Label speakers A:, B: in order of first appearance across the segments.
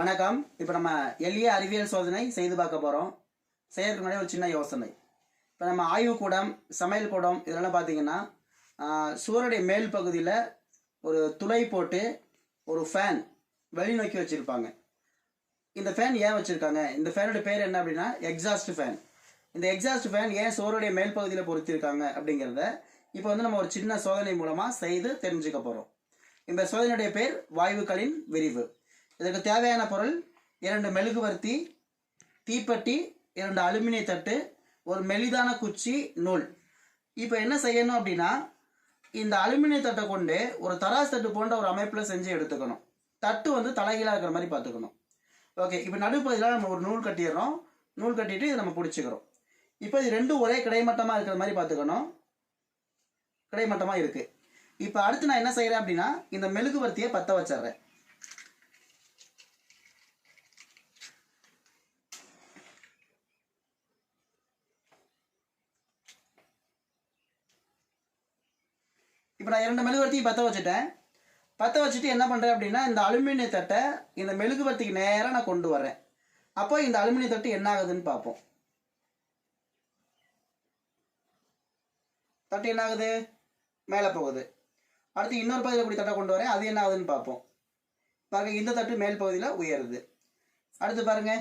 A: வணக்கம். இப்போ நம்ம எளிய அறிவியல் சோதனை செய்து பார்க்க போகிறோம். செய்யறதுக்கு முன்னாடி ஒரு சின்ன யோசனை. இப்போ நம்ம ஆய்வுக்கூடம், சமையல் கூடம் இதெல்லாம் பார்த்தீங்கன்னா சூரியனுடைய மேல் பகுதியில் ஒரு துளை போட்டு ஒரு ஃபேன் வெளிநோக்கி வச்சுருப்பாங்க. இந்த ஃபேன் ஏன் வச்சுருக்காங்க? இந்த ஃபேனுடைய பேர் என்ன அப்படின்னா எக்ஸாஸ்ட் ஃபேன். இந்த எக்ஸாஸ்ட் ஃபேன் ஏன் சூரியனுடைய மேல் பகுதியில் பொருத்திருக்காங்க அப்படிங்கிறத இப்போ வந்து நம்ம ஒரு சின்ன சோதனை மூலமாக செய்து தெரிஞ்சுக்க போகிறோம். இந்த சோதனையுடைய பேர் வாயுக்களின் விரிவு. இதற்கு தேவையான பொருள் 2 மெழுகுவர்த்தி, தீப்பெட்டி, 2 அலுமினிய தட்டு, ஒரு மெலிதான குச்சி, நூல். இப்போ என்ன செய்யணும் அப்படின்னா இந்த அலுமினிய தட்டை கொண்டு ஒரு தராசு தட்டு போன்ற ஒரு அமைப்பில் செஞ்சு எடுத்துக்கணும். தட்டு வந்து தலைகீழாக இருக்கிற மாதிரி பார்த்துக்கணும். ஓகே, இப்போ நடுப்பகுதியில் நம்ம ஒரு நூல் கட்டிடுறோம். நூல் கட்டிட்டு இதை நம்ம பிடிச்சிக்கிறோம். இப்போ இது ரெண்டும் ஒரே கிடைமட்டமாக இருக்கிற மாதிரி பார்த்துக்கணும். கிடைமட்டமாக இருக்குது. இப்போ அடுத்து நான் என்ன செய்கிறேன் அப்படின்னா இந்த மெழுகுவர்த்தியை பற்ற வச்சிட்றேன். இப்போ நான் 2 மெழுகுவர்த்தியும் பற்ற வச்சுட்டேன். பற்ற வச்சுட்டு என்ன பண்ணுறேன் அப்படின்னா இந்த அலுமினிய தட்டை இந்த மெழுகுவர்த்திக்கு நேராக நான் கொண்டு வரேன். அப்போ இந்த அலுமினிய தட்டு என்ன ஆகுதுன்னு பார்ப்போம். தட்டு என்ன ஆகுது? மேலே போகுது. அடுத்து இன்னொரு பகுதியில் கூடிய தட்டை கொண்டு வரேன். அது என்ன ஆகுதுன்னு பார்ப்போம். பாருங்க, இந்த தட்டு மேல் பகுதியில் உயருது. அடுத்து பாருங்க,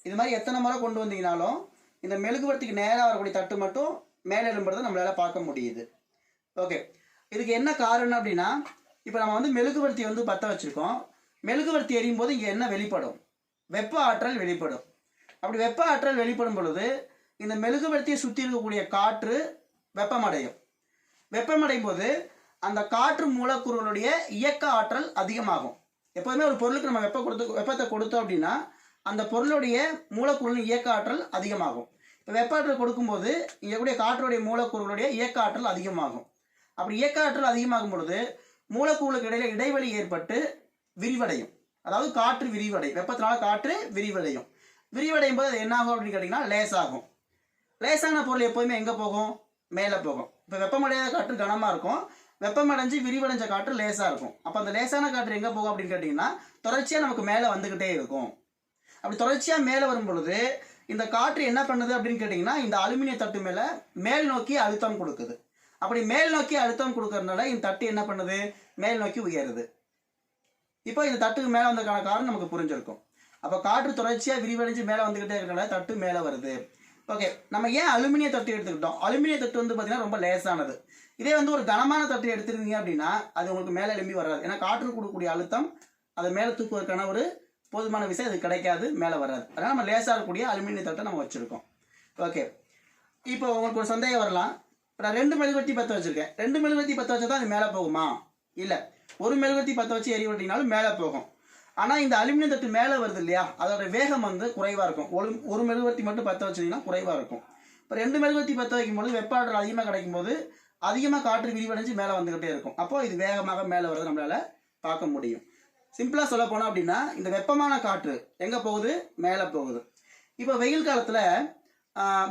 A: இது மாதிரி எத்தனை முறை கொண்டு வந்தீங்கனாலும் இந்த மெழுகுவர்த்திக்கு நேராக வரக்கூடிய தட்டு மட்டும் மேலே எழும்புறதை நம்மளால் பார்க்க முடியுது. ஓகே, இதுக்கு என்ன காரணம் அப்படின்னா இப்போ நம்ம வந்து மெழுகுவர்த்தி வந்து பற்ற வச்சுருக்கோம். மெழுகுவர்த்தி எரியும் போது இங்கே என்ன வெளிப்படும்? வெப்ப ஆற்றல் வெளிப்படும். அப்படி வெப்ப ஆற்றல் வெளிப்படும் பொழுது இந்த மெழுகுவர்த்தியை சுற்றி இருக்கக்கூடிய காற்று வெப்பமடையும். வெப்பமடையும் போது அந்த காற்று மூலக்கூறுகளுடைய இயக்க ஆற்றல் அதிகமாகும். எப்போதுமே ஒரு பொருளுக்கு நம்ம வெப்பத்தை கொடுத்தோம் அப்படின்னா அந்த பொருளுடைய மூலக்கூறுகளின் இயக்க ஆற்றல் அதிகமாகும். இப்போ வெப்ப ஆற்றல் கொடுக்கும்போது இங்கே கூடிய காற்றுடைய மூலக்கூறுகளுடைய இயக்க ஆற்றல் அதிகமாகும். அப்படி இயக்க ஆற்றல் அதிகமாகும் பொழுது மூலக்கூறுகளுக்கு இடையில இடைவெளி ஏற்பட்டு விரிவடையும். அதாவது காற்று விரிவடையும். வெப்பத்தினால காற்று விரிவடையும். விரிவடையும் போது அது என்ன ஆகும் அப்படின்னு கேட்டிங்கன்னா லேசாகும். லேசான பொருள் எப்போதுமே எங்கே போகும்? மேலே போகும். இப்போ வெப்பமடையாத காற்று கனமாக இருக்கும். வெப்பமடைஞ்சு விரிவடைஞ்ச காற்று லேசாக இருக்கும். அப்போ அந்த லேசான காற்று எங்கே போகும் அப்படின்னு கேட்டிங்கன்னா தொடர்ச்சியாக நமக்கு மேலே வந்துக்கிட்டே இருக்கும். அப்படி தொடர்ச்சியாக மேலே வரும் பொழுது இந்த காற்று என்ன பண்ணுது அப்படின்னு கேட்டிங்கன்னா இந்த அலுமினிய தட்டு மேலே மேல் நோக்கி அழுத்தம் கொடுக்குது. அப்படி மேல் நோக்கி அழுத்தம் கொடுக்கறதுனால இந்த தட்டு என்ன பண்ணுது? மேல் நோக்கி உயருது. இப்போ இந்த தட்டுக்கு மேலே வந்ததுக்கான காரணம் நமக்கு புரிஞ்சிருக்கும். அப்போ காற்று தொடர்ச்சியாக விரிவடைஞ்சு மேலே வந்துக்கிட்டே இருக்கிறனால தட்டு மேலே வருது. ஓகே, நம்ம ஏன் அலுமினிய தட்டு எடுத்துக்கிட்டோம்? அலுமினிய தட்டு வந்து பார்த்தீங்கன்னா ரொம்ப லேசானது. இதே வந்து ஒரு கனமான தட்டு எடுத்துருந்தீங்க அப்படின்னா அது உங்களுக்கு மேலே எழும்பி வராது. ஏன்னா காற்று கொடுக்கக்கூடிய அழுத்தம் அதை மேலே தூக்குவதற்கான ஒரு போதுமான விஷயம் அது கிடைக்காது, மேலே வராது. அதனால் நம்ம லேசாக இருக்கக்கூடிய அலுமினிய தட்டை நம்ம வச்சுருக்கோம். ஓகே, இப்போ உங்களுக்கு ஒரு சந்தேகம் வரலாம். இப்போ நான் 2 மெழுகுவர்த்தி பற்ற வச்சுருக்கேன். 2 மெழுகுவர்த்தி பற்ற வச்சா தான் அது மேலே போகுமா? இல்லை, ஒரு மெழுகுவர்த்தி பற்ற வச்சு எரி விட்டிங்கனாலும் மேலே போகும். ஆனால் இந்த அலுமினிய தட்டு மேலே வருது இல்லையா, அதோட வேகம் வந்து குறைவாக இருக்கும். ஒரு மெழுகுவர்த்தி மட்டும் பற்ற வச்சிங்கன்னா குறைவாக இருக்கும். இப்போ 2 மெழுகுவர்த்தி பற்ற வைக்கும்போது வெப்ப ஆற்றல் அதிகமாக கிடைக்கும் போது அதிகமாக காற்று விரிவடைஞ்சு மேலே வந்துக்கிட்டே இருக்கும். அப்போ இது வேகமாக மேலே வரதை நம்மளால் பார்க்க முடியும். சிம்பிளாக சொல்ல போனோம் அப்படின்னா இந்த வெப்பமான காற்று எங்கே போகுது? மேலே போகுது. இப்போ வெயில் காலத்தில்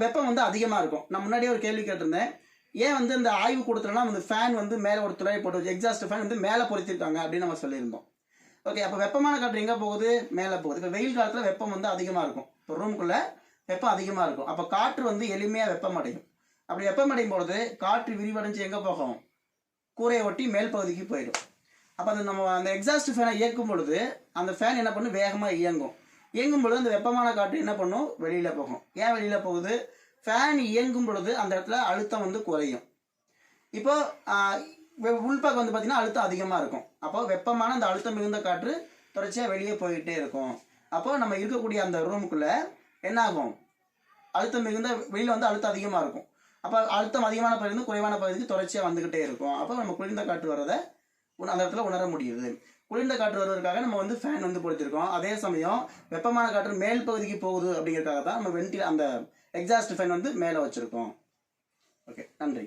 A: வெப்பம் வந்து அதிகமாக இருக்கும். நான் முன்னாடியே ஒரு கேள்வி கேட்டிருந்தேன். ஏன் வந்து இந்த ஆய்வு கூடத்துலலாம் வந்து ஃபேன் வந்து மேலே ஒரு துளை போட்டு வச்சு எக்ஸாஸ்ட் ஃபேன் வந்து மேலே பொருத்திருக்காங்க அப்படின்னு நம்ம சொல்லியிருந்தோம். ஓகே, அப்போ வெப்பமான காற்று எங்கே போகுது? மேலே போகுது. இப்போ வெயில் காலத்தில் வெப்பம் வந்து அதிகமாக இருக்கும். இப்போ ரூமுக்குள்ளே வெப்பம் அதிகமாக இருக்கும். அப்போ காற்று வந்து எளிமையாக வெப்பமடையும். அப்படி வெப்பமடையும் பொழுது காற்று விரிவடைஞ்சு எங்கே போகும்? கூரையை ஒட்டி மேல் பகுதிக்கு போயிடும். அப்போ அது நம்ம அந்த எக்ஸாஸ்ட் ஃபேனை இயக்கும் பொழுது அந்த ஃபேன் என்ன பண்ணும்? வேகமாக இயங்கும். இயங்கும் பொழுது அந்த வெப்பமான காற்று என்ன பண்ணும்? வெளியில் போகும். ஏன் வெளியில் போகுது? ஃபேன் இயங்கும் பொழுது அந்த இடத்துல அழுத்தம் வந்து குறையும். இப்போ உள்பக்கம் வந்து பார்த்திங்கன்னா அழுத்தம் அதிகமாக இருக்கும். அப்போ வெப்பமான அந்த அழுத்தம் மிகுந்த காற்று தொடர்ச்சியாக வெளியே போய்கிட்டே இருக்கும். அப்போ நம்ம இருக்கக்கூடிய அந்த ரூமுக்குள்ளே என்ன ஆகும்? அழுத்தம் மிகுந்த வெளியில் வந்து அழுத்தம் அதிகமாக இருக்கும். அப்போ அழுத்தம் அதிகமான பகுதியிலிருந்து குறைவான பகுதிக்கு தொடர்ச்சியாக வந்துக்கிட்டே இருக்கும். அப்போ நம்ம குளிர்ந்த காற்று வர்றதை அந்த இடத்துல உணர முடியுது. குளிர்ந்த காற்று வருவதற்காக நம்ம வந்து ஃபேன் வந்து பொறுத்திருக்கோம். அதே சமயம் வெப்பமான காற்று மேல் பகுதிக்கு போகுது அப்படிங்கிறதுக்காக தான் நம்ம அந்த எக்ஸாஸ்ட் ஃபேன் வந்து மேலே வச்சுருக்கோம். ஓகே, நன்றி.